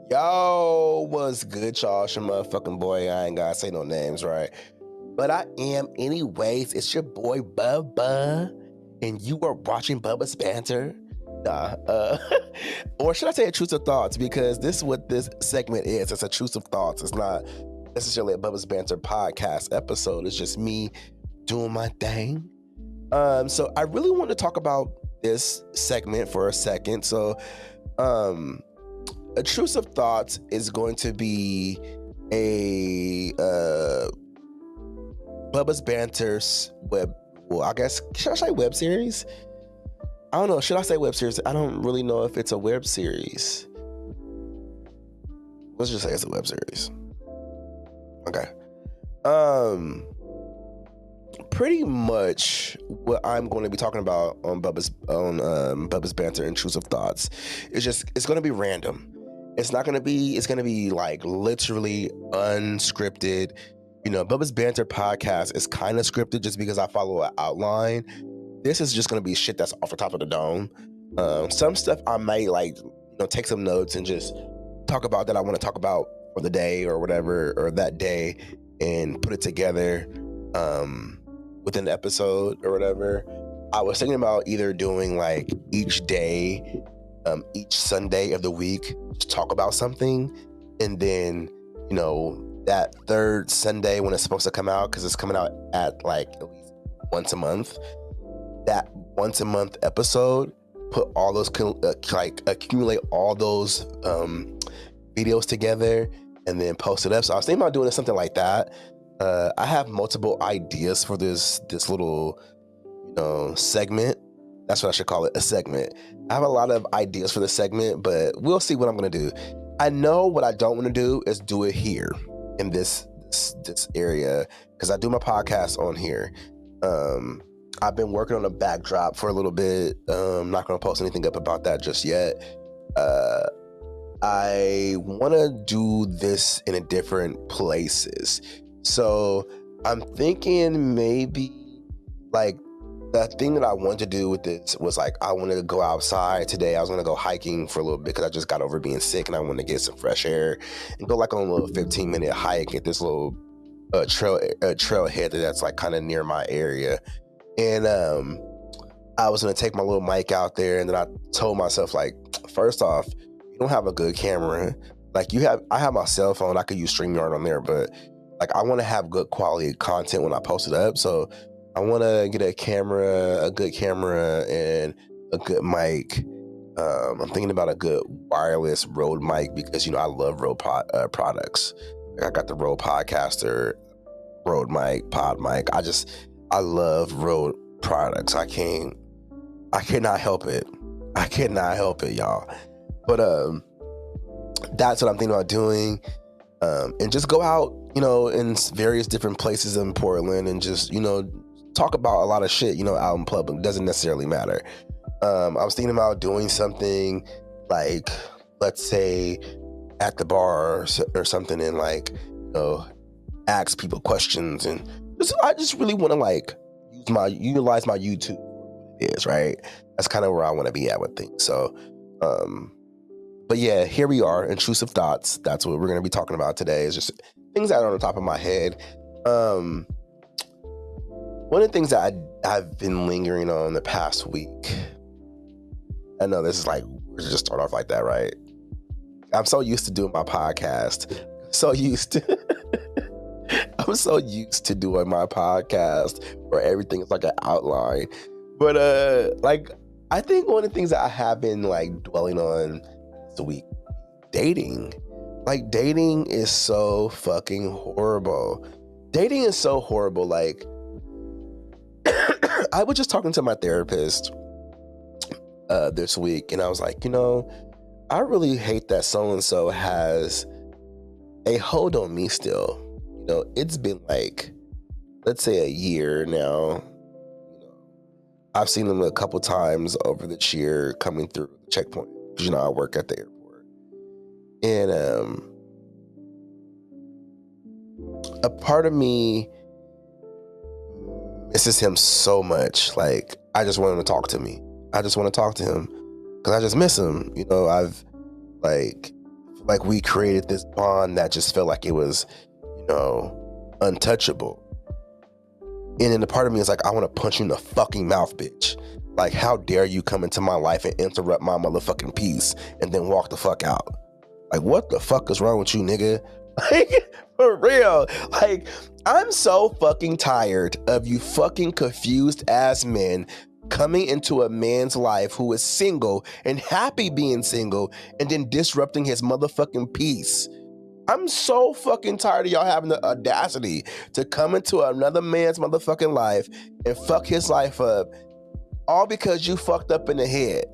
Yo, what's good, y'all? It's your motherfucking boy. I ain't gotta say no names, right? But I am anyways. It's your boy Bubba, and you are watching Bubba's Banter. Nah, or should I say Intrusive Thoughts? Because this is what this segment is. It's Intrusive Thoughts. It's not necessarily a Bubba's Banter podcast episode. It's just me doing my thing. So I really want to talk about this segment for a second. So, Intrusive Thoughts is going to be a Bubba's Banter's I guess, should I say web series? I don't know. Should I say web series? I don't really know if it's a web series. Let's just say it's a web series. Okay. Pretty much what I'm going to be talking about on Bubba's Banter Intrusive Thoughts it's going to be random. It's going to be like literally unscripted. Bubba's Banter podcast is kind of scripted just because I follow an outline. This is just going to be shit that's off the top of the dome. Some stuff I might take some notes and just talk about that I want to talk about for the day or whatever, or that day, and put it together within the episode or whatever. I was thinking about either doing like each day, each Sunday of the week, just talk about something, and then that third Sunday when it's supposed to come out, because it's coming out at like at least once a month, that once a month episode, put all those accumulate all those videos together and then post it up. So I was thinking about doing something like that. I have multiple ideas for this little segment. That's what I should call it, a segment. I have a lot of ideas for the segment, but we'll see what I'm gonna do. I know what I don't want to do is do it here in this area, because I do my podcast on here. I've been working on a backdrop for a little bit. I'm not gonna post anything up about that just yet. I want to do this in a different places. So I'm thinking maybe like the thing that I wanted to do with this was like, I wanted to go outside today. I was going to go hiking for a little bit because I just got over being sick and I wanted to get some fresh air and go like on a little 15-minute hike at this little trailhead that's like kind of near my area. And I was going to take my little mic out there, and then I told myself, like, first off, you don't have a good camera. Like I have my cell phone. I could use StreamYard on there, but like I want to have good quality content when I post it up. So I want to get a good camera and a good mic. I'm thinking about a good wireless Rode mic because, I love Rode products. Like I got the Rode Podcaster, Rode mic, Pod mic. I love Rode products. I cannot help it. I cannot help it, y'all. But that's what I'm thinking about doing. And just go out, in various different places in Portland and just, talk about a lot of shit, out in public. Doesn't necessarily matter. I was thinking about doing something like, let's say at the bar or something, and like, ask people questions, and I just really want to like utilize my YouTube is right. That's kind of where I want to be at with things. So, but yeah, here we are, Intrusive Thoughts. That's what we're going to be talking about today, is just things that are on the top of my head. One of the things that I've been lingering on the past week, I know this is like, we're just start off like that, right? I'm so used to doing my podcast. I'm so used to doing my podcast where everything is like an outline. But like, I think one of the things that I have been like dwelling on this week, dating. Like, dating is so fucking horrible. Dating is so horrible. Like, I was just talking to my therapist this week, and I was like, I really hate that so-and-so has a hold on me still. It's been like, let's say a year now. I've seen him a couple times over this year coming through the checkpoint, because, I work at the airport. And a part of me misses him so much. Like, I just want him to talk to me. I just want to talk to him because I just miss him. I've like, like we created this bond that just felt like it was, untouchable. And then the part of me is like, I want to punch you in the fucking mouth, bitch. Like, how dare you come into my life and interrupt my motherfucking peace and then walk the fuck out? Like, what the fuck is wrong with you, nigga? Like, for real. Like, I'm so fucking tired of you fucking confused ass men coming into a man's life who is single and happy being single and then disrupting his motherfucking peace. I'm so fucking tired of y'all having the audacity to come into another man's motherfucking life and fuck his life up, all because you fucked up in the head.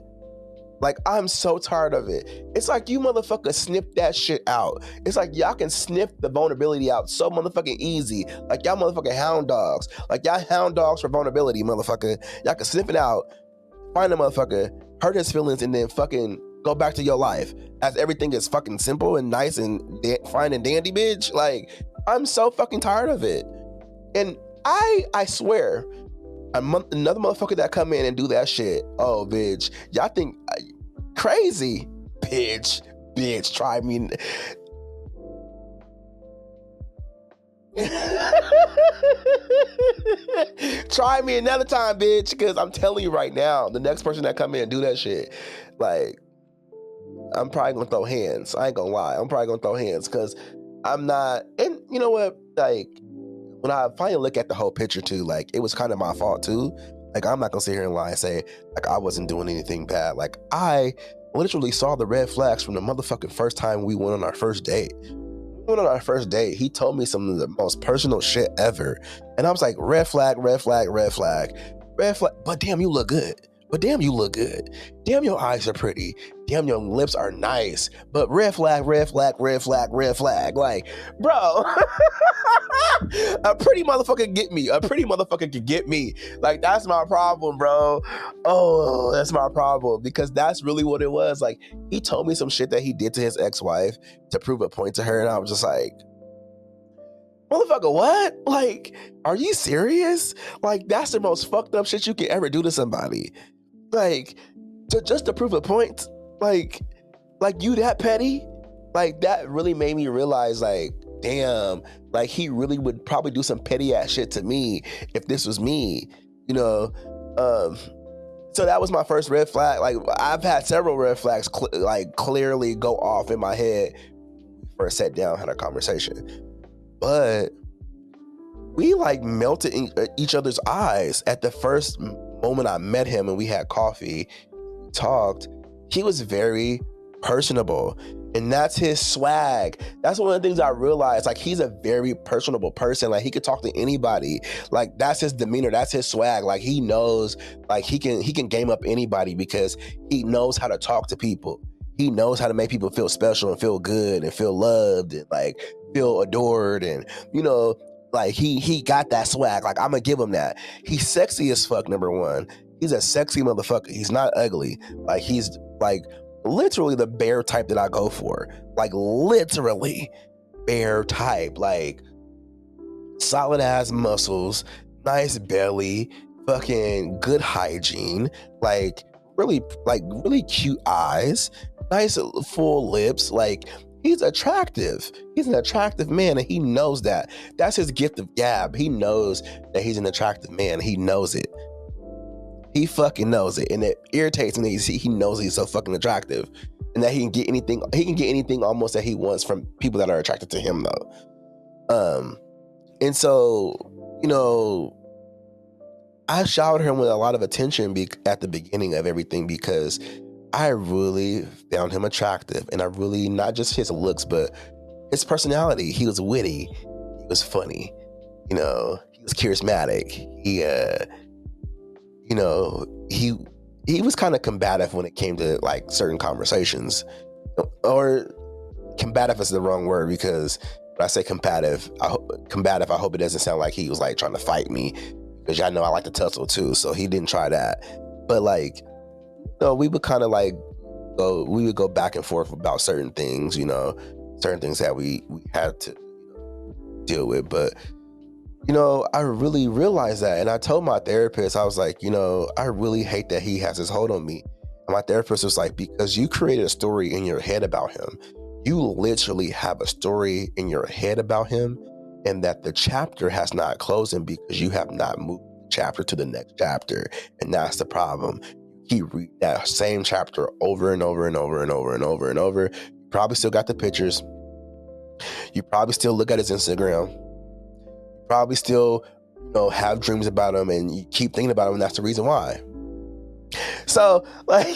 Like, I'm so tired of it. It's like you motherfuckers snip that shit out. It's like y'all can sniff the vulnerability out so motherfucking easy. Like y'all motherfucking hound dogs. Like y'all hound dogs for vulnerability, motherfucker. Y'all can sniff it out, find a motherfucker, hurt his feelings, and then fucking go back to your life as everything is fucking simple and nice and fine and dandy, bitch. Like, I'm so fucking tired of it. And I swear, another motherfucker that come in and do that shit, oh, bitch, y'all think crazy, bitch, try me. Try me another time, bitch, because I'm telling you right now, the next person that come in and do that shit, like, I'm probably gonna throw hands. I ain't gonna lie. I'm probably gonna throw hands because I'm not. And you know what? Like, when I finally look at the whole picture too, like, it was kind of my fault too. Like, I'm not gonna sit here and lie and say like I wasn't doing anything bad. Like, I literally saw the red flags from the motherfucking first time we went on our first date. We went on our first date. He told me some of the most personal shit ever, and I was like, red flag, red flag, red flag, red flag. But damn, you look good. But damn, you look good. Damn, your eyes are pretty. Damn, your lips are nice. But red flag, red flag, red flag, red flag. Like, bro, a pretty motherfucker get me. A pretty motherfucker can get me. Like, that's my problem, bro. Oh, that's my problem. Because that's really what it was. Like, he told me some shit that he did to his ex-wife to prove a point to her. And I was just like, motherfucker, what? Like, are you serious? Like, that's the most fucked up shit you can ever do to somebody. Like, just to prove a point, like you that petty? Like, that really made me realize, like, damn, like, he really would probably do some petty ass shit to me if this was me, you know? So that was my first red flag. Like, I've had several red flags clearly go off in my head when we first sat down, had a conversation. But we like melted in each other's eyes at the first moment I met him and we had coffee, we talked. He was very personable, and that's his swag. That's one of the things I realized. Like, he's a very personable person. Like, he could talk to anybody. Like, that's his demeanor. That's his swag. Like, he knows, like, he can game up anybody because he knows how to talk to people. He knows how to make people feel special and feel good and feel loved and like feel adored, and like he got that swag. Like, I'm gonna give him that. He's sexy as fuck, number one. He's a sexy motherfucker. He's not ugly. Like, he's like literally the bear type that I go for. Like, literally bear type. Like, solid ass muscles, nice belly, fucking good hygiene, like really cute eyes, nice full lips. Like, he's attractive. He's an attractive man, and he knows that. That's his gift of gab. He knows that he's an attractive man. He knows it. He fucking knows it, and it irritates me. He knows he's so fucking attractive, and that he can get anything. He can get anything almost that he wants from people that are attracted to him, though. And so, I showered him with a lot of attention at the beginning of everything because I really found him attractive, and I really, not just his looks, but his personality. He was witty. He was funny. He was charismatic. He was kind of combative when it came to like certain conversations. Or combative is the wrong word, because when I say combative, I hope it doesn't sound like he was like trying to fight me, because y'all know I like to tussle too, so he didn't try that. But like, we would kind of like go back and forth about certain things, certain things that we had to deal with. But I really realized that, and I told my therapist, I was like, I really hate that he has his hold on me. And my therapist was like, because you created a story in your head about him. you literally have a story in your head about him, and that the chapter has not closed him because you have not moved the chapter to the next chapter. And that's the problem. You read that same chapter over and over and over and over and over and over. You probably still got the pictures. You probably still look at his Instagram. You probably still, have dreams about him, and you keep thinking about him, and that's the reason why. So, like,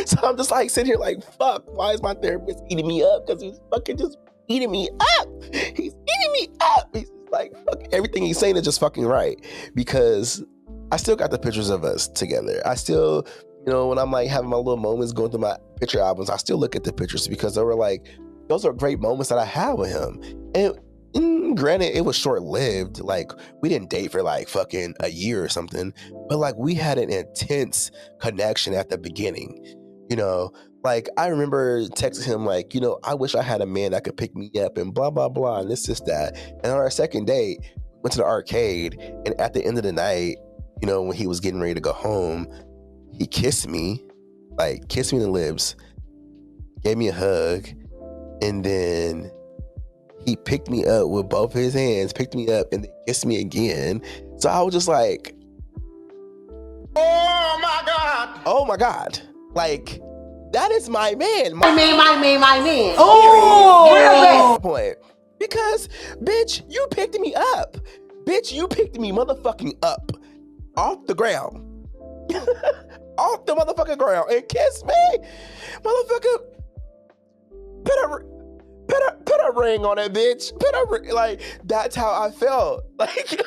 so I'm just like sitting here like, fuck, why is my therapist eating me up? Because he's fucking just eating me up. He's eating me up. He's like, fuck, everything he's saying is just fucking right. Because I still got the pictures of us together. I still, when I'm like having my little moments going through my picture albums, I still look at the pictures because they were like, those are great moments that I had with him. And granted, it was short-lived. Like, we didn't date for like fucking a year or something, but like we had an intense connection at the beginning. Like I remember texting him like, I wish I had a man that could pick me up and blah blah blah and this that. And on our second date, went to the arcade, and at the end of the night, when he was getting ready to go home, he kissed me in the lips, gave me a hug, and then he picked me up with both his hands, picked me up, and then kissed me again. So I was just like, oh my God. Oh my God. Like, that is my man. My man. Oh, point. Because, bitch, you picked me up. Bitch, you picked me motherfucking up off the ground. Off the motherfucking ground and kissed me. Motherfucker, put a ring on it, bitch. Put a ring. Like, that's how I felt. Like,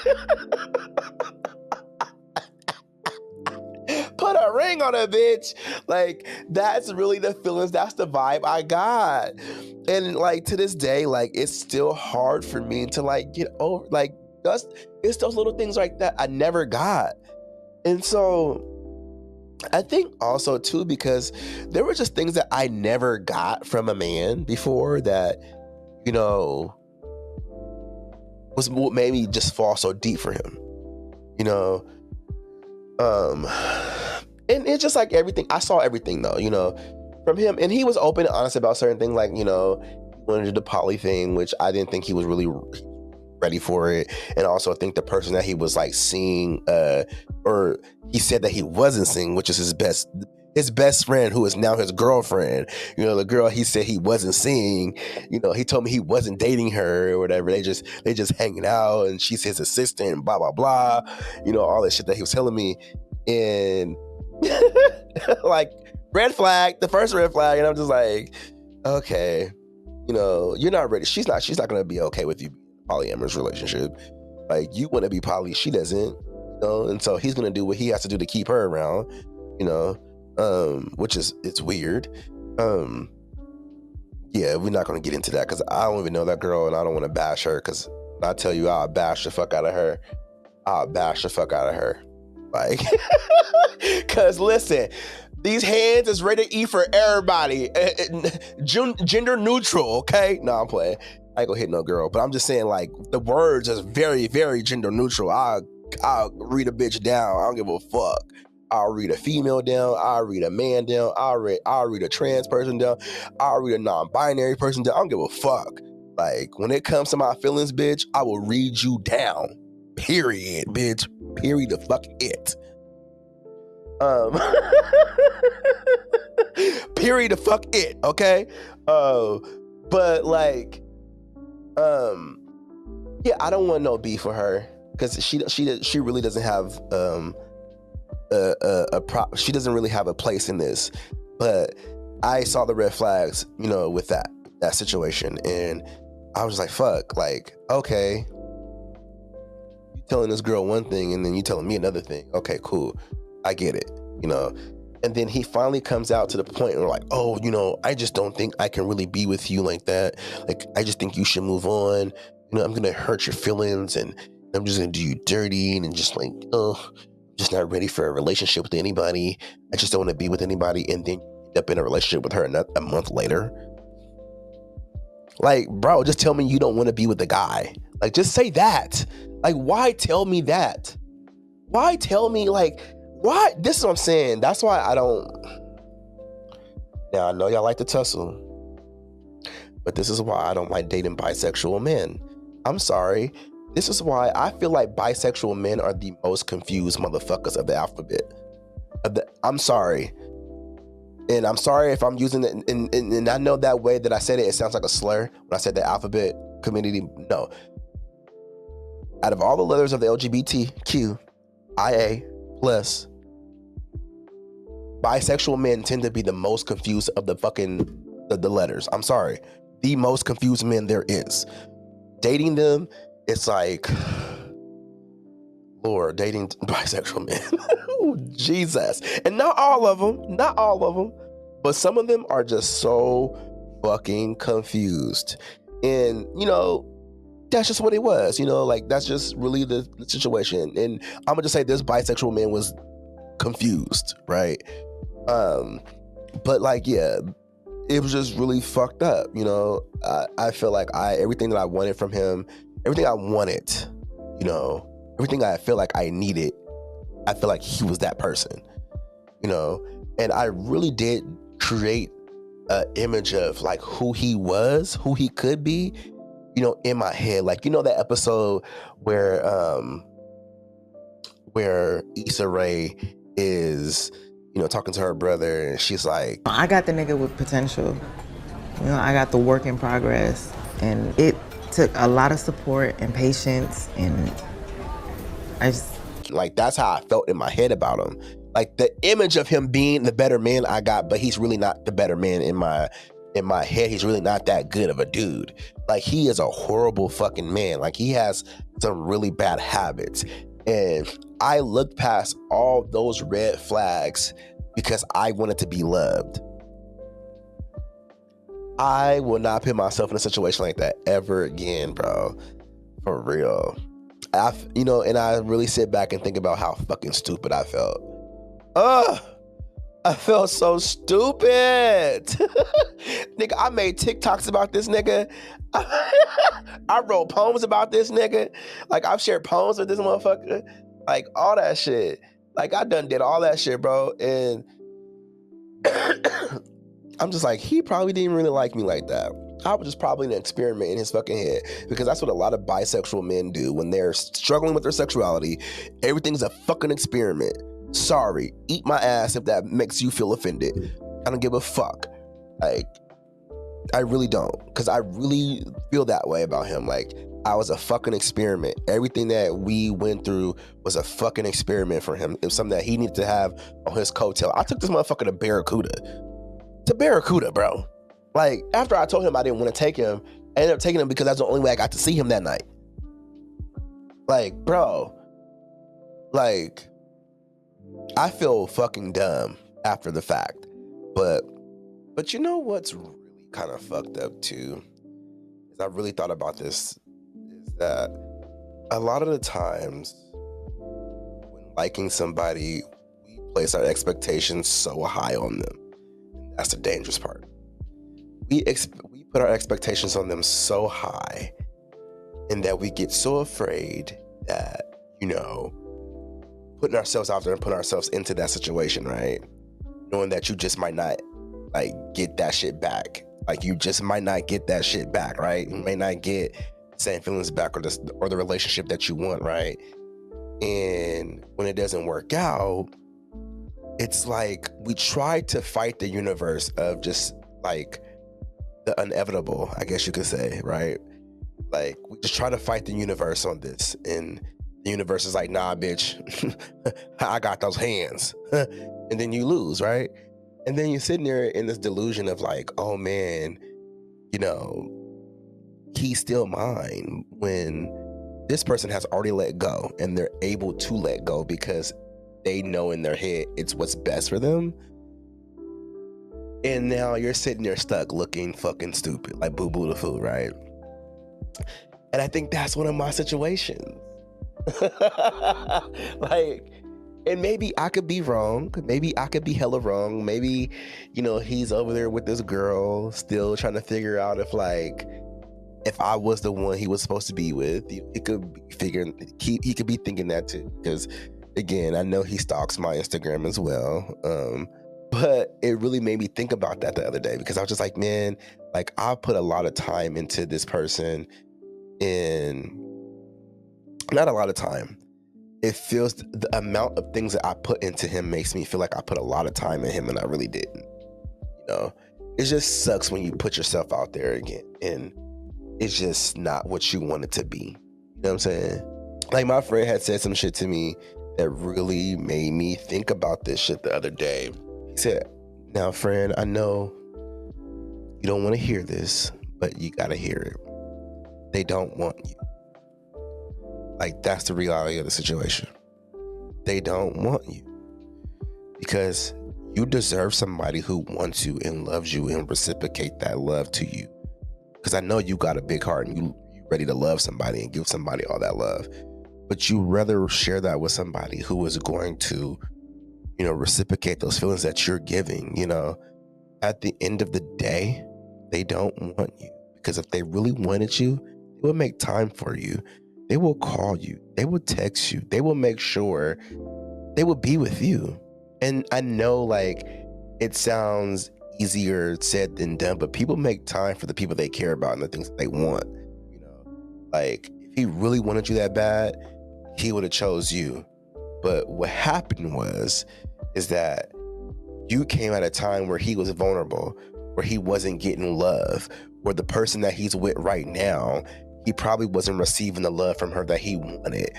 put a ring on it, bitch. Like, that's really the feelings. That's the vibe I got. And like to this day, like it's still hard for me to like get over. Like, it's those little things like that I never got. And so I think also too, because there were just things that I never got from a man before that, was what made me just fall so deep for him, and it's just like everything. I saw everything though, from him, and he was open and honest about certain things, like, he wanted to do the poly thing, which I didn't think he was really ready for it. And also I think the person that he was like seeing, or he said that he wasn't seeing, which is his best friend, who is now his girlfriend, the girl he said he wasn't seeing, he told me he wasn't dating her or whatever. They just hanging out, and she's his assistant and blah blah blah, all that shit that he was telling me. And like, red flag, the first red flag. And I'm just like, okay, you're not ready. She's not gonna be okay with you being in a polyamorous relationship. Like, you want to be poly, she doesn't, and so he's gonna do what he has to do to keep her around, which is, it's weird. Yeah, we're not gonna get into that because I don't even know that girl, and I don't want to bash her, because I tell you, I'll bash the fuck out of her. Like, because listen, these hands is rated E for everybody. Gender neutral, okay? No, I'm playing. I ain't gonna hit no girl, but I'm just saying, like, the words is very, very gender neutral. I'll read a bitch down. I don't give a fuck. I'll read a female down. I'll read a man down. I'll read a trans person down. I'll read a non-binary person down. I don't give a fuck. Like, when it comes to my feelings, bitch, I will read you down. Period, bitch. Period the fuck it. Period the fuck it, okay? But like, yeah, I don't want no beef with her, because she really doesn't have she doesn't really have a place in this. But I saw the red flags, with that situation, and I was like, fuck, like, okay, you telling this girl one thing and then you telling me another thing. Okay, cool, I get it, And then he finally comes out to the point where, like, oh, I just don't think I can really be with you like that. Like, I just think you should move on. I'm gonna hurt your feelings, and I'm just gonna do you dirty, and just like, oh, just not ready for a relationship with anybody. I just don't want to be with anybody. And then you end up in a relationship with her a month later. Like, bro, just tell me you don't want to be with the guy. Like, just say that. Like, why tell me that? Why tell me, like, why? This is what I'm saying. That's why I don't. Now I know y'all like to tussle, but this is why I don't like dating bisexual men. I'm sorry. This is why I feel like bisexual men are the most confused motherfuckers of the alphabet. I'm sorry. And I'm sorry if I'm using it, and I know that way that I said it sounds like a slur when I said the alphabet community. No. Out of all the letters of the LGBTQ, IA plus, bisexual men tend to be the most confused of the letters. I'm sorry. The most confused men there is. Dating them, it's like, Lord, dating bisexual men. Jesus. And not all of them, but some of them are just so fucking confused. And, that's just what it was, like that's just really the situation. And I'm gonna just say this bisexual man was confused, right? But like, yeah, it was just really fucked up. I feel like everything that I wanted from him, everything I wanted, everything I feel like I needed, I feel like he was that person, and I really did create an image of like who he was, who he could be, in my head. Like, that episode where Issa Rae is, talking to her brother, and she's like, I got the nigga with potential. I got the work in progress, and it took a lot of support and patience, and I just... Like, that's how I felt in my head about him. Like, the image of him being the better man I got, but he's really not the better man in my head. He's really not that good of a dude. Like, he is a horrible fucking man. Like, he has some really bad habits. And I looked past all those red flags because I wanted to be loved. I will not put myself in a situation like that ever again, bro. For real. And I really sit back and think about how fucking stupid I felt. I felt so stupid. Nigga, I made TikToks about this nigga. I wrote poems about this nigga. Like, I've shared poems with this motherfucker. Like, all that shit. Like, I done did all that shit, bro. And I'm just like, he probably didn't really like me like that. I was just probably an experiment in his fucking head, because that's what a lot of bisexual men do when they're struggling with their sexuality. Everything's a fucking experiment. Sorry, eat my ass if that makes you feel offended. I don't give a fuck. Like, I really don't, because I really feel that way about him. Like, I was a fucking experiment. Everything that we went through was a fucking experiment for him. It was something that he needed to have on his coattail. I took this motherfucker to Barracuda, bro. Like, after I told him I didn't want to take him, I ended up taking him because that's the only way I got to see him that night. Like, bro, like, I feel fucking dumb after the fact. But you know what's really kind of fucked up too, is I really thought about this, is that a lot of the times when liking somebody, we place our expectations so high on them. That's the dangerous part. We put our expectations on them so high, and that we get so afraid that, putting ourselves out there and putting ourselves into that situation, right? Knowing that you just might not, like, get that shit back. Like, you just might not get that shit back, right? You may not get the same feelings back, or the relationship that you want, right? And when it doesn't work out, it's like we try to fight the universe of just, like, the inevitable, I guess you could say, right? Like, we just try to fight the universe on this, and the universe is like, nah, bitch, I got those hands. And then you lose, right? And then you're sitting there in this delusion of like, oh man, he's still mine, when this person has already let go, and they're able to let go because they know in their head it's what's best for them. And now you're sitting there stuck looking fucking stupid, like Boo Boo the Fool, right? And I think that's one of my situations. Like, and maybe I could be wrong. Maybe I could be hella wrong. Maybe, he's over there with this girl still trying to figure out if I was the one he was supposed to be with. He could be he could be thinking that too. Because again, I know he stalks my Instagram as well. But it really made me think about that the other day, because I was just like, man, like I put a lot of time into this person, and not a lot of time. It feels, the amount of things that I put into him makes me feel like I put a lot of time in him and I really didn't. It just sucks when you put yourself out there again and it's just not what you want it to be. You know what I'm saying? Like my friend had said some shit to me that really made me think about this shit the other day. He said, now friend, I know you don't want to hear this, but you gotta hear it. They don't want you. Like, that's the reality of the situation. They don't want you because you deserve somebody who wants you and loves you and reciprocate that love to you. Because I know you got a big heart and you ready to love somebody and give somebody all that love, but you rather share that with somebody who is going to, reciprocate those feelings that you're giving. At the end of the day, they don't want you, because if they really wanted you, they would make time for you. They will call you. They will text you. They will make sure they will be with you. And I know, like, it sounds easier said than done, but people make time for the people they care about and the things that they want. Like, if he really wanted you that bad, he would have chose you. But what happened is that you came at a time where he was vulnerable, where he wasn't getting love, where the person that he's with right now, he probably wasn't receiving the love from her that he wanted,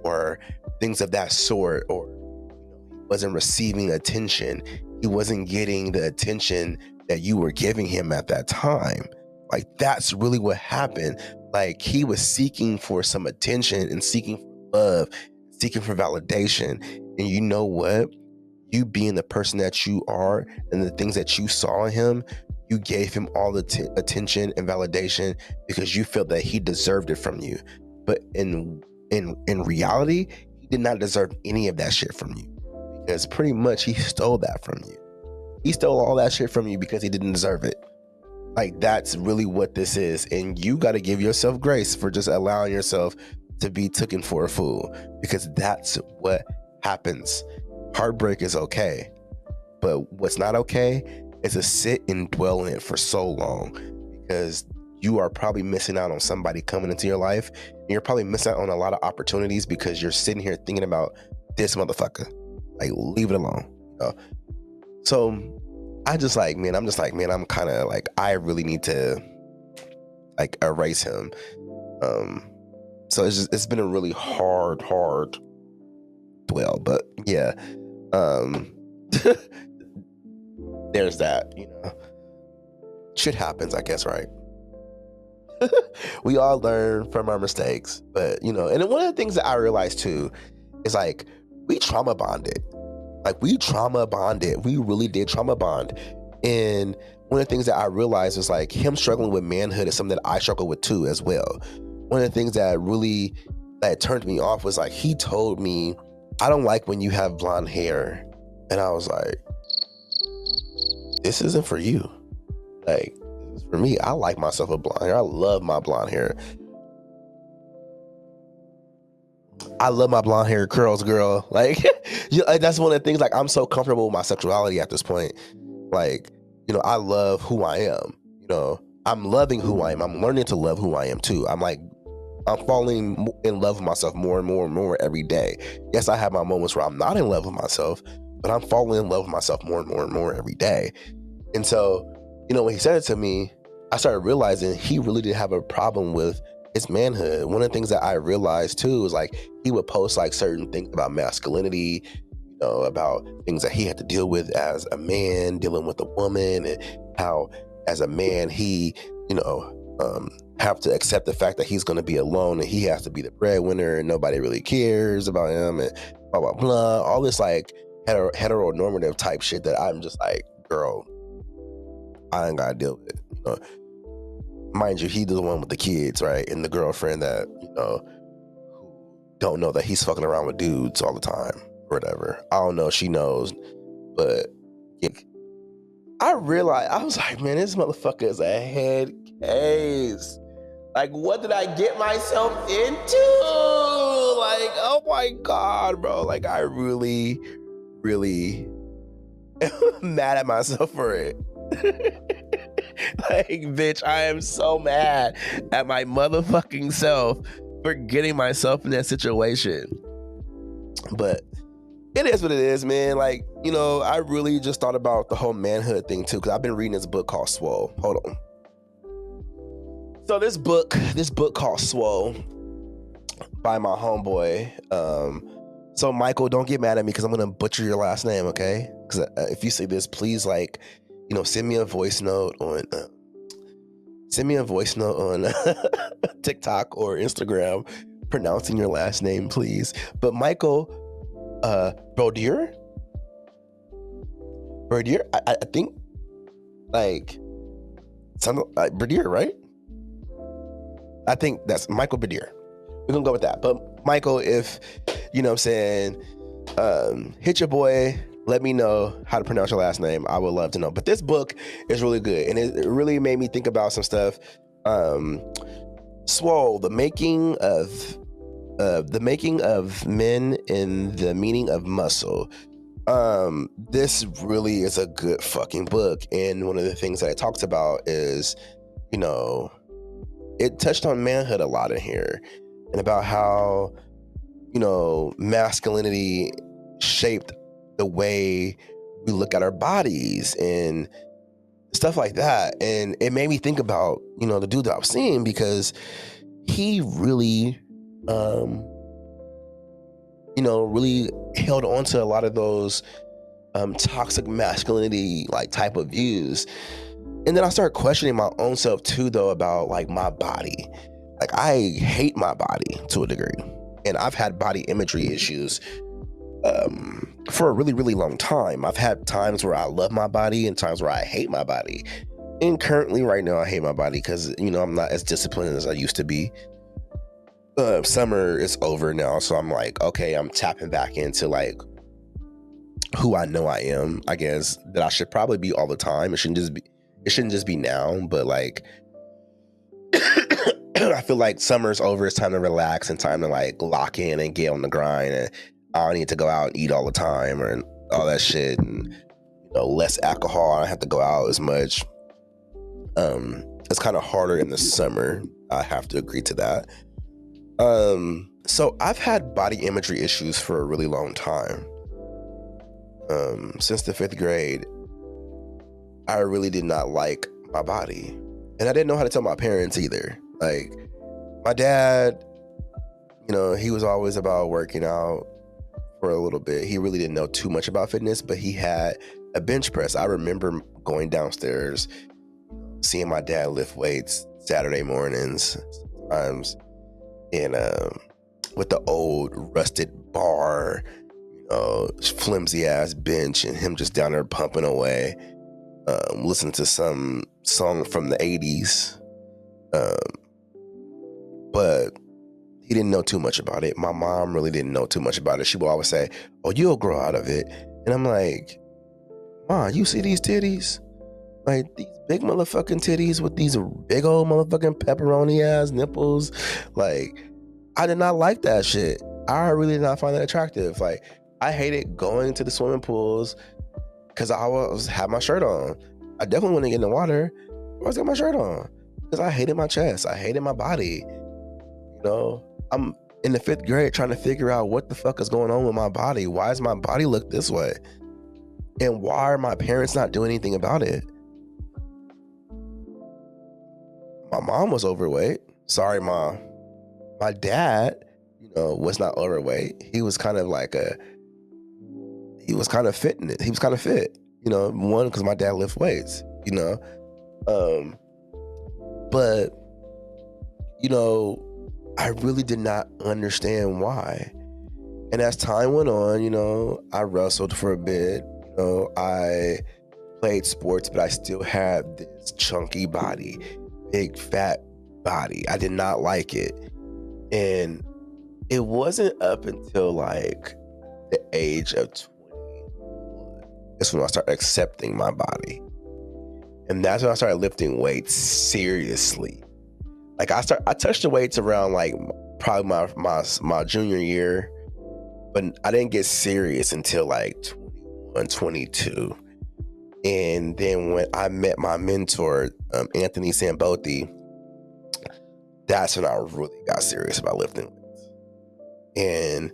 or things of that sort, or he wasn't receiving attention. He wasn't getting the attention that you were giving him at that time. Like, that's really what happened. Like, he was seeking for some attention and seeking for love, seeking for validation. And you know what? You being the person that you are and the things that you saw in him, you gave him all the attention and validation because you felt that he deserved it from you. But in reality, he did not deserve any of that shit from you, because pretty much he stole that from you. He stole all that shit from you because he didn't deserve it. Like, that's really what this is. And you got to give yourself grace for just allowing yourself to be taken for a fool, because that's what happens. Heartbreak is okay, but what's not okay is to sit and dwell in it for so long, because you are probably missing out on somebody coming into your life, and you're probably missing out on a lot of opportunities because you're sitting here thinking about this motherfucker. Like, leave it alone. So I'm kind of like, I really need to like erase him. So it's been a really hard dwell, but yeah. There's that, shit happens, I guess, right? We all learn from our mistakes, but and then one of the things that I realized too is, like, we trauma bonded. We really did trauma bond. And one of the things that I realized was, like, him struggling with manhood is something that I struggle with too as well. One of the things that turned me off was, like, he told me, I don't like when you have blonde hair. And I was like, this isn't for you. Like, this is for me. I like myself with blonde hair. I love my blonde hair. I love my blonde hair curls, girl. Like, that's one of the things, like, I'm so comfortable with my sexuality at this point. Like, I love who I am. I'm loving who I am. I'm learning to love who I am too. I'm falling in love with myself more and more and more every day. Yes, I have my moments where I'm not in love with myself, but I'm falling in love with myself more and more and more every day. And so, when he said it to me, I started realizing he really did have a problem with his manhood. One of the things that I realized too is, like, he would post, like, certain things about masculinity, about things that he had to deal with as a man dealing with a woman, and how as a man he, have to accept the fact that he's going to be alone and he has to be the breadwinner and nobody really cares about him, and blah blah blah, all this like heteronormative type shit that I'm just like, girl, I ain't gotta deal with it. Mind you, he's the one with the kids, right? And the girlfriend that don't know that he's fucking around with dudes all the time or whatever. I don't know if she knows, but yeah. I realized, I was like, man, this motherfucker is a head case. Like, what did I get myself into? Like, oh my God, bro. Like, I really mad at myself for it. Like, bitch, I am so mad at my motherfucking self for getting myself in that situation. But it is what it is, man. Like, you know, I really just thought about the whole manhood thing too, because I've been reading this book called SWOLE. Hold on. So this book called SWOLE by my homeboy. So Michael, don't get mad at me because I'm gonna butcher your last name, okay? Because if you see this, please, like, you know, send me a voice note on TikTok or Instagram pronouncing your last name, please. But Michael Brodier, I think, like, something like Brodier, right? I think that's Michael Brodier. We're gonna go with that. But Michael, if you know what I'm saying, hit your boy, let me know how to pronounce your last name. I would love to know. But this book is really good, and it really made me think about some stuff. SWOLE, the making of men and the meaning of muscle. This really is a good fucking book, and one of the things that it talks about is, you know, it touched on manhood a lot in here, and about how, you know, masculinity shaped the way we look at our bodies and stuff like that. And it made me think about, you know, the dude that I was seeing, because he really, you know, really held on to a lot of those toxic masculinity like type of views. And then I started questioning my own self too, though, about like my body. Like, I hate my body to a degree, and I've had body imagery issues for a really, really long time. I've had times where I love my body and times where I hate my body. And currently, right now, I hate my body because, you know, I'm not as disciplined as I used to be. Summer is over now, so I'm like, okay, I'm tapping back into like who I know I am. I guess that I should probably be all the time. It shouldn't just be now, but like I feel like summer's over. It's time to relax and time to like lock in and get on the grind. And I don't need to go out and eat all the time or all that shit. And, you know, less alcohol. I don't have to go out as much. It's kind of harder in the summer. I have to agree to that. So I've had body imagery issues for a really long time. Since the 5th grade, I really did not like my body. And I didn't know how to tell my parents either. Like, my dad, you know, he was always about working out for a little bit. He really didn't know too much about fitness, but he had a bench press. I remember going downstairs, seeing my dad lift weights Saturday mornings sometimes, and with the old rusted bar, you know, flimsy ass bench, and him just down there pumping away, listening to some song from the 80s. But he didn't know too much about it. My mom really didn't know too much about it. She would always say, "Oh, you'll grow out of it." And I'm like, "Ma, you see these titties? Like, these big motherfucking titties with these big old motherfucking pepperoni ass nipples." Like, I did not like that shit. I really did not find that attractive. Like, I hated going to the swimming pools because I always had my shirt on. I definitely wouldn't get in the water. I always got my shirt on because I hated my chest. I hated my body. You know, I'm in the 5th grade trying to figure out what the fuck is going on with my body. Why does my body look this way? And why are my parents not doing anything about it? My mom was overweight. Sorry, Mom. My dad, you know, was not overweight. He was kind of like he was kind of fit in it. He was kind of fit, you know, one, because my dad lifts weights, you know. But, you know, I really did not understand why. And as time went on, you know, I wrestled for a bit. You know, I played sports, but I still had this chunky body, big fat body. I did not like it. And it wasn't up until like the age of 21. That's when I started accepting my body. And that's when I started lifting weights seriously. Like, I touched the weights around like probably my junior year, but I didn't get serious until like 21, 22. And then when I met my mentor, Anthony Sambothi, that's when I really got serious about lifting weights. And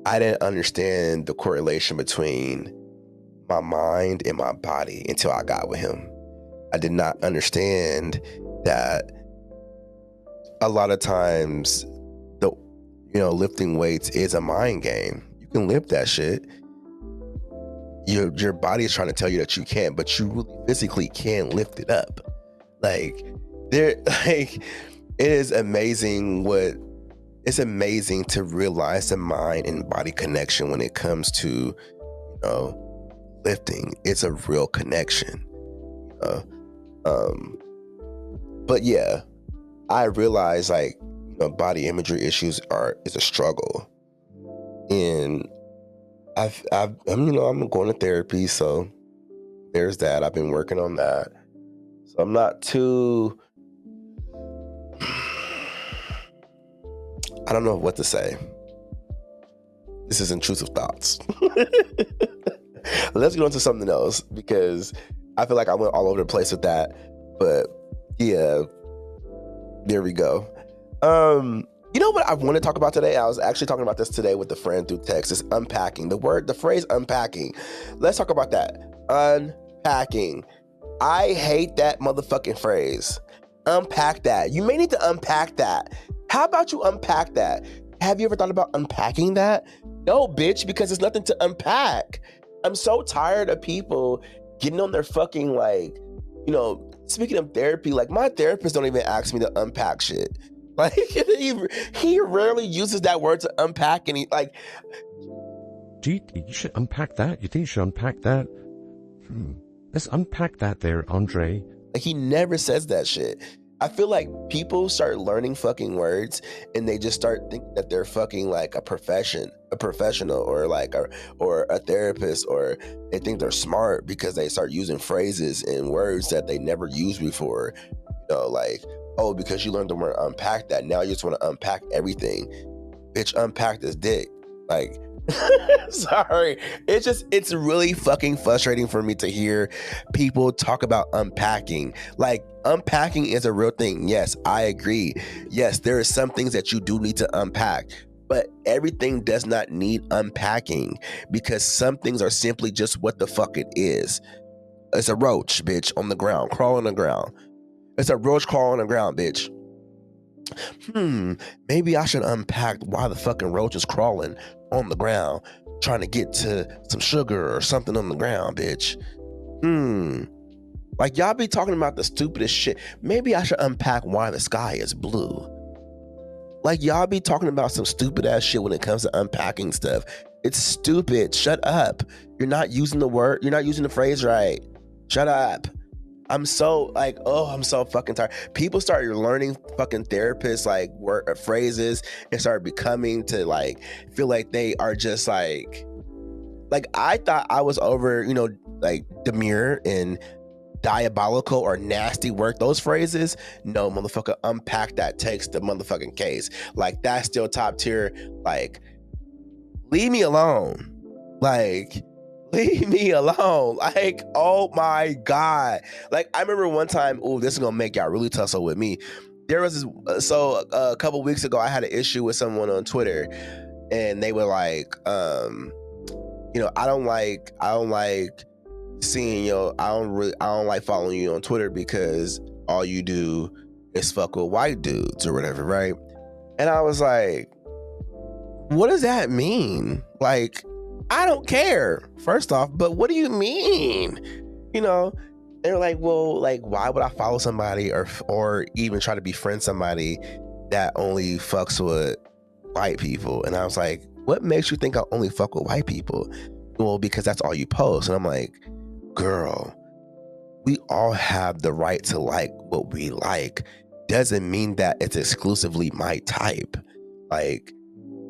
I didn't understand the correlation between my mind and my body until I got with him. I did not understand that a lot of times lifting weights is a mind game. You can lift that shit. Your body is trying to tell you that you can't, but you really physically can lift it up. It is amazing it's amazing to realize the mind and body connection when it comes to lifting. It's a real connection. But yeah, I realize body imagery issues is a struggle, and I'm going to therapy, so there's that. I've been working on that, so I'm not too. I don't know what to say. This is Intrusive Thoughts. Let's get on to something else, because I feel like I went all over the place with that. But yeah, there we go. You know what I want to talk about today? I was actually talking about this today with a friend through text. It's unpacking. The phrase unpacking. Let's talk about that. Unpacking. I hate that motherfucking phrase. Unpack that. You may need to unpack that. How about you unpack that? Have you ever thought about unpacking that? No, bitch, because there's nothing to unpack. I'm so tired of people getting on their fucking speaking of therapy, my therapist don't even ask me to unpack shit. He rarely uses that word to unpack, and you should unpack that? You think you should unpack that? Let's unpack that there, Andre. He never says that shit. I feel like people start learning fucking words, and they just start thinking that they're fucking a professional, or a therapist, or they think they're smart because they start using phrases and words that they never used before. Oh, because you learned the word unpack that, now you just want to unpack everything. Bitch, unpack this dick. Sorry. It's really fucking frustrating for me to hear people talk about unpacking. Unpacking is a real thing. Yes, I agree. Yes, there are some things that you do need to unpack, but everything does not need unpacking, because some things are simply just what the fuck it is. It's a roach, bitch, on the ground, crawling on the ground. It's a roach crawling on the ground, bitch. Maybe I should unpack why the fucking roach is crawling on the ground, trying to get to some sugar or something on the ground, bitch. Y'all be talking about the stupidest shit. Maybe I should unpack why the sky is blue. Y'all be talking about some stupid ass shit when it comes to unpacking stuff. It's stupid. Shut up. You're not using the phrase right. Shut up. I'm so I'm so fucking tired. People start learning fucking therapists word phrases and start becoming to feel like they are just I thought I was over demure and diabolical or nasty work, those phrases. No, motherfucker, unpack that takes the motherfucking case. That's still top tier. Leave me alone. Leave me alone. Oh my God. I remember one time, this is gonna make y'all really tussle with me. There was this, a couple weeks ago, I had an issue with someone on Twitter, and they were I don't like seeing I don't like following you on Twitter because all you do is fuck with white dudes or whatever, right? And I was like, what does that mean? I don't care, first off, but what do you mean? They're like, well, why would I follow somebody or even try to befriend somebody that only fucks with white people? And I was like, what makes you think I only fuck with white people? Well, because that's all you post. And I'm like, girl, we all have the right to like what we like. Doesn't mean that it's exclusively my type.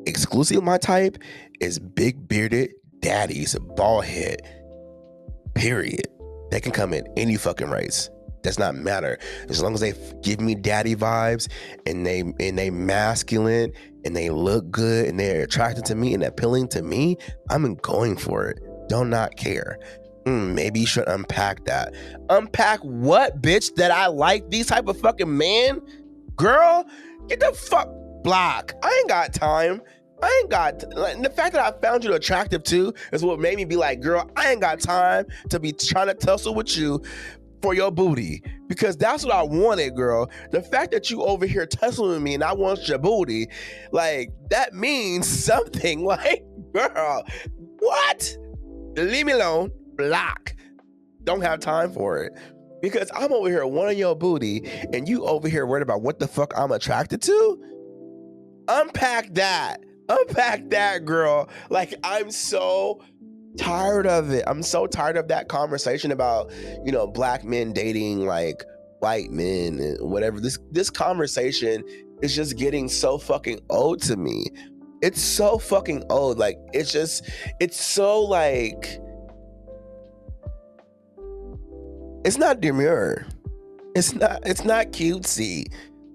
Exclusively my type is big bearded daddies, bald head, period. They can come in any fucking race. Does not matter. As long as they give me daddy vibes and they masculine and they look good and they're attracted to me and appealing to me, I'm going for it. Do not care. Maybe you should unpack that. Unpack what, bitch? That I like these type of fucking man? Girl, get the fuck block. I ain't got time. I ain't got like, the fact that I found you attractive too is what made me be like, girl, I ain't got time to be trying to tussle with you for your booty, because that's what I wanted, girl. The fact that you over here tussling with me and I want your booty, like that means something. Like, girl, what? Leave me alone. Block. Don't have time for it. Because I'm over here wanting your booty and you over here worried about what the fuck I'm attracted to? Unpack that. Unpack that, girl. Like, I'm so tired of it. I'm so tired of that conversation about, black men dating like white men and whatever. This conversation is just getting so fucking old to me. It's so fucking old. Like, it's so like, it's not demure. It's not cutesy.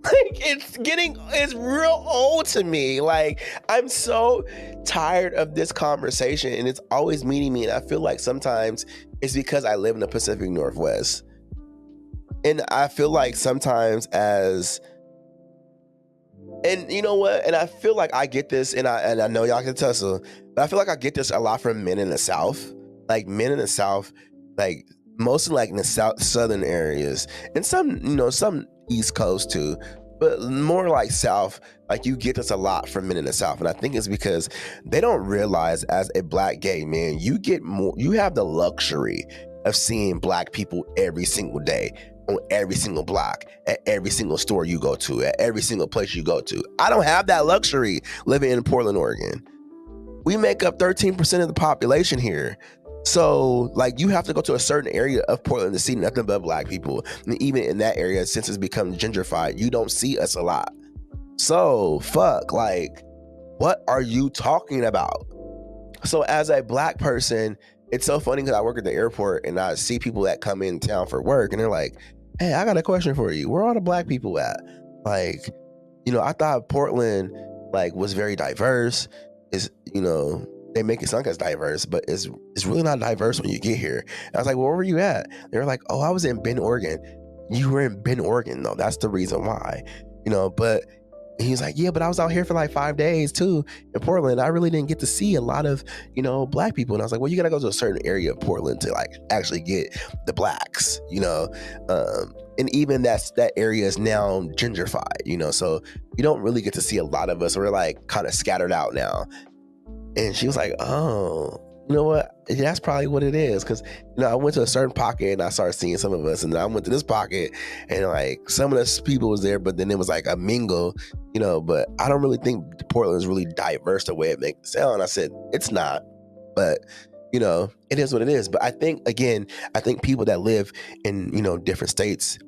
Like, it's real old to me. Like, I'm so tired of this conversation and it's always meeting me. And I feel like sometimes it's because I live in the Pacific Northwest. And I feel like sometimes and you know what? And I feel like I get this, and I know y'all can tussle, but I feel like I get this a lot from men in the South. Like, men in the South, like mostly like in the southern areas, and some East Coast too, but more like South. Like, you get this a lot from men in the South, and I think it's because they don't realize, as a black gay man, you have the luxury of seeing black people every single day, on every single block, at every single store you go to, at every single place you go to. I don't have that luxury living in Portland, Oregon. We make up 13% of the population here. So, like, you have to go to a certain area of Portland to see nothing but black people. And even in that area, since it's become gentrified, you don't see us a lot. So, fuck, like, what are you talking about? So, as a black person, it's so funny because I work at the airport and I see people that come in town for work and they're like, hey, I got a question for you. Where are all the black people at? Like, I thought Portland, like, was very diverse. They make it sound like it's diverse, but it's really not diverse when you get here. And I was like, well, where were you at? They were like, oh, I was in Bend, Oregon. You were in Bend, Oregon, though. That's the reason why, but he's like, yeah, but I was out here for like 5 days too in Portland. I really didn't get to see a lot of, black people. And I was like, well, you got to go to a certain area of Portland to like actually get the blacks, and even that area is now gentrified, so you don't really get to see a lot of us. We're like kind of scattered out now. And she was like, oh, you know what? That's probably what it is. Because, I went to a certain pocket and I started seeing some of us. And then I went to this pocket and like some of the people was there, but then it was like a mingle, but I don't really think Portland is really diverse the way it makes it sound. I said, it's not, but it is what it is. But I think people that live in, different states,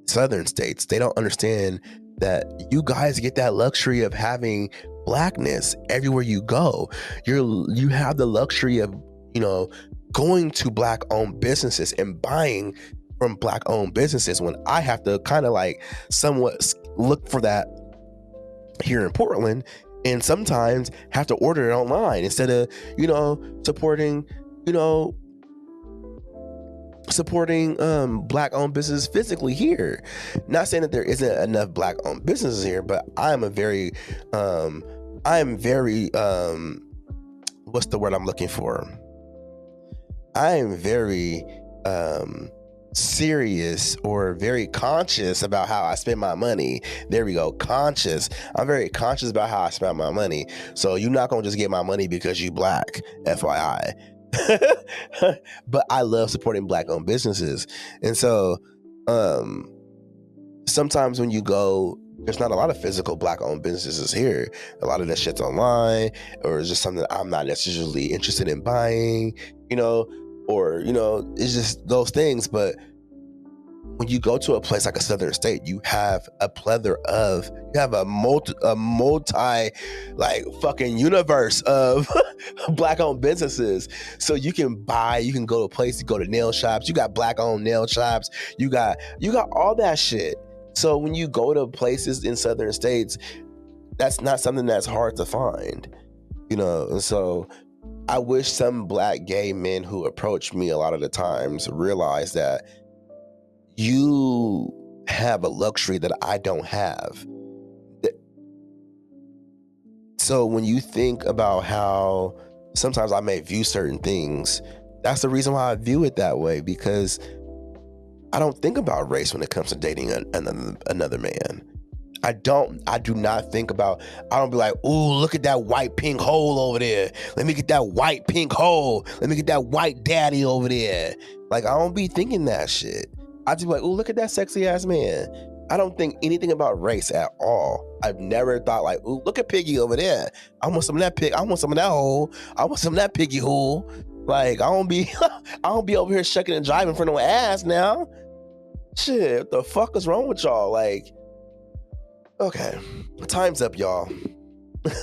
southern states, they don't understand that you guys get that luxury of having blackness everywhere you go. You have the luxury of, going to black owned businesses and buying from black owned businesses, when I have to kind of like somewhat look for that here in Portland, and sometimes have to order it online instead of, supporting black owned businesses physically here. Not saying that there isn't enough black owned businesses here, but I'm very what's the word I'm looking for? I am very serious or very conscious about how I spend my money. There we go. Conscious. I'm very conscious about how I spend my money. So you're not gonna just get my money because you black, FYI. But I love supporting black owned businesses. And so sometimes when you go, there's not a lot of physical black owned businesses here. A lot of that shit's online, or it's just something that I'm not necessarily interested in buying, or it's just those things. But when you go to a place like a southern state, you have a multi like fucking universe of black owned businesses. So you can go to a place, you go to nail shops, you got black owned nail shops, you got all that shit. So when you go to places in southern states, that's not something that's hard to find, and so I wish some black gay men who approach me a lot of the times realize that you have a luxury that I don't have. So when you think about how sometimes I may view certain things, that's the reason why I view it that way, because I don't think about race when it comes to dating another man. I do not think about, I don't be like, ooh, look at that white pink hole over there. Let me get that white pink hole. Let me get that white daddy over there. Like, I don't be thinking that shit. I just be like, ooh, look at that sexy ass man. I don't think anything about race at all. I've never thought like, ooh, look at Piggy over there. I want some of that pig. I want some of that hole. I want some of that piggy hole. Like, I don't be over here shucking and jiving for no ass now. Shit, what the fuck is wrong with y'all? Like, okay, time's up, y'all.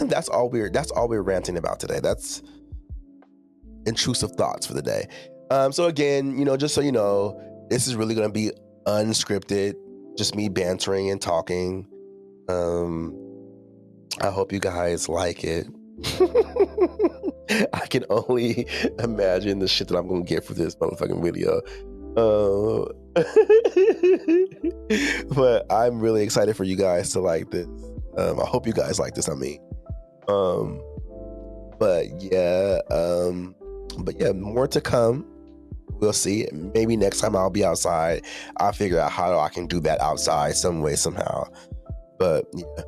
That's all we're ranting about today. That's intrusive thoughts for the day. So again, just so you know, this is really gonna be unscripted, just me bantering and talking. I hope you guys like it. I can only imagine the shit that I'm gonna get for this motherfucking video. But I'm really excited for you guys to like this. I hope you guys like this. But yeah, more to come. We'll see. Maybe next time I'll be outside, I'll figure out how I can do that outside some way, somehow. But yeah.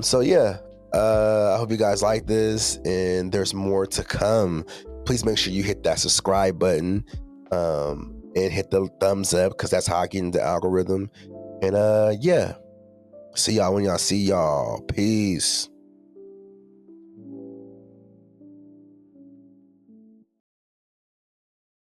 So yeah, I hope you guys like this, and there's more to come. Please make sure you hit that subscribe button, and hit the thumbs up, because that's how I get in the algorithm. And yeah, see y'all when y'all see y'all. Peace.